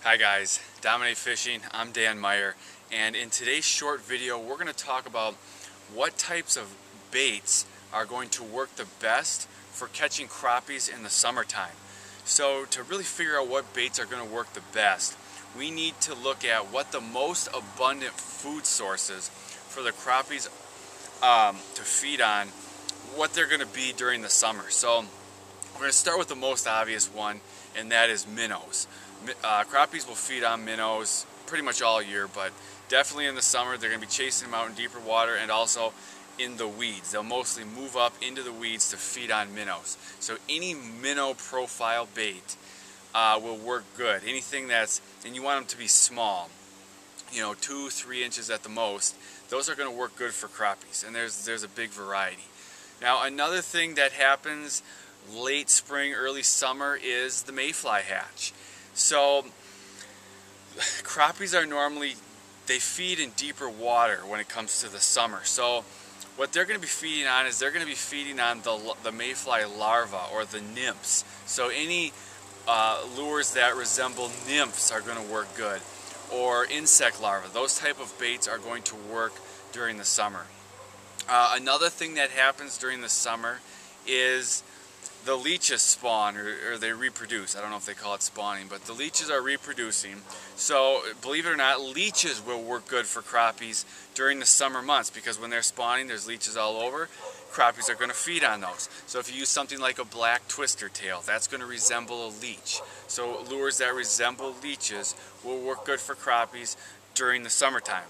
Hi guys, Dominate Fishing. I'm Dan Meyer, and in today's short video we're going to talk about what types of baits are going to work the best for catching crappies in the summertime. So to really figure out what baits are going to work the best, we need to look at what the most abundant food sources for the crappies to feed on, what they're going to be during the summer. So we're going to start with the most obvious one, and that is minnows. Crappies will feed on minnows pretty much all year, but definitely in the summer they're going to be chasing them out in deeper water and also in the weeds. They'll mostly move up into the weeds to feed on minnows. So any minnow profile bait will work good. Anything that's, and you want them to be small, 2-3 inches at the most, those are going to work good for crappies, and there's a big variety. Now another thing that happens late spring, early summer is the Mayfly Hatch. So crappies are normally, they feed in deeper water when it comes to the summer. So what they're going to be feeding on is they're going to be feeding on the mayfly larvae or the nymphs. So any lures that resemble nymphs are going to work good, or insect larvae. Those type of baits are going to work during the summer. Another thing that happens during the summer is the leeches spawn, or they reproduce. I don't know if they call it spawning, but the leeches are reproducing. So believe it or not, leeches will work good for crappies during the summer months, because when they're spawning there's leeches all over. Crappies are going to feed on those. So if you use something like a black twister tail, that's going to resemble a leech. So lures that resemble leeches will work good for crappies during the summertime.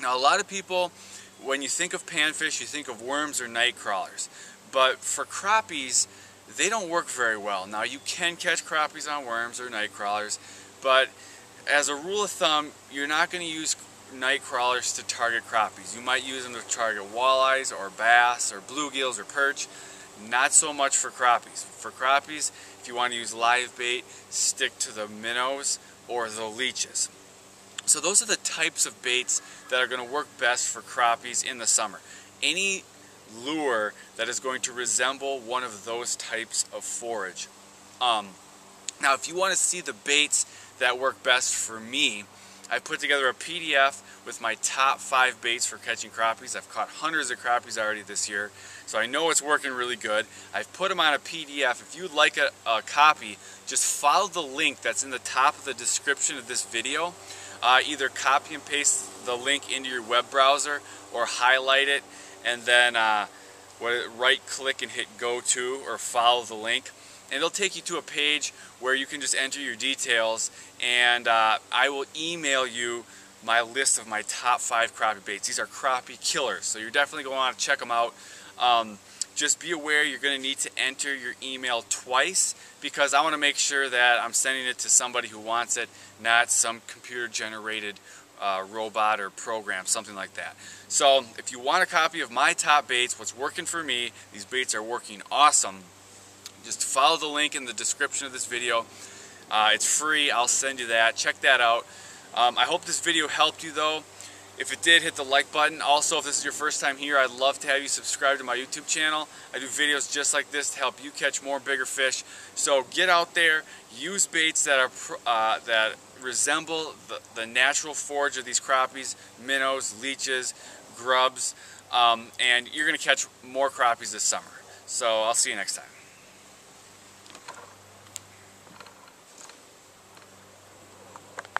Now a lot of people, when you think of panfish, you think of worms or nightcrawlers. But for crappies, they don't work very well. Now you can catch crappies on worms or nightcrawlers, but as a rule of thumb, you're not going to use nightcrawlers to target crappies. You might use them to target walleyes or bass or bluegills or perch. Not so much for crappies. For crappies, if you want to use live bait, stick to the minnows or the leeches. So those are the types of baits that are going to work best for crappies in the summer. Any lure that is going to resemble one of those types of forage. Now if you want to see the baits that work best for me, I put together a PDF with my top 5 baits for catching crappies. I've caught hundreds of crappies already this year, so I know it's working really good. I've put them on a PDF. If you'd like a copy, just follow the link that's in the top of the description of this video. Either copy and paste the link into your web browser or highlight it and then right click and hit go to or follow the link, and it'll take you to a page where you can just enter your details, and I will email you my list of my top 5 crappie baits. These are crappie killers, so you're definitely going to want to check them out. Just be aware you're going to need to enter your email twice, because I want to make sure that I'm sending it to somebody who wants it, not some computer generated robot or program, something like that. So if you want a copy of my top baits, what's working for me, these baits are working awesome, just follow the link in the description of this video. It's free, I'll send you that. Check that out. I hope this video helped you though. If it did, hit the like button. Also, if this is your first time here, I'd love to have you subscribe to my YouTube channel. I do videos just like this to help you catch more bigger fish. So get out there, use baits that are that resemble the natural forage of these crappies, minnows, leeches, grubs, and you're going to catch more crappies this summer. So I'll see you next time.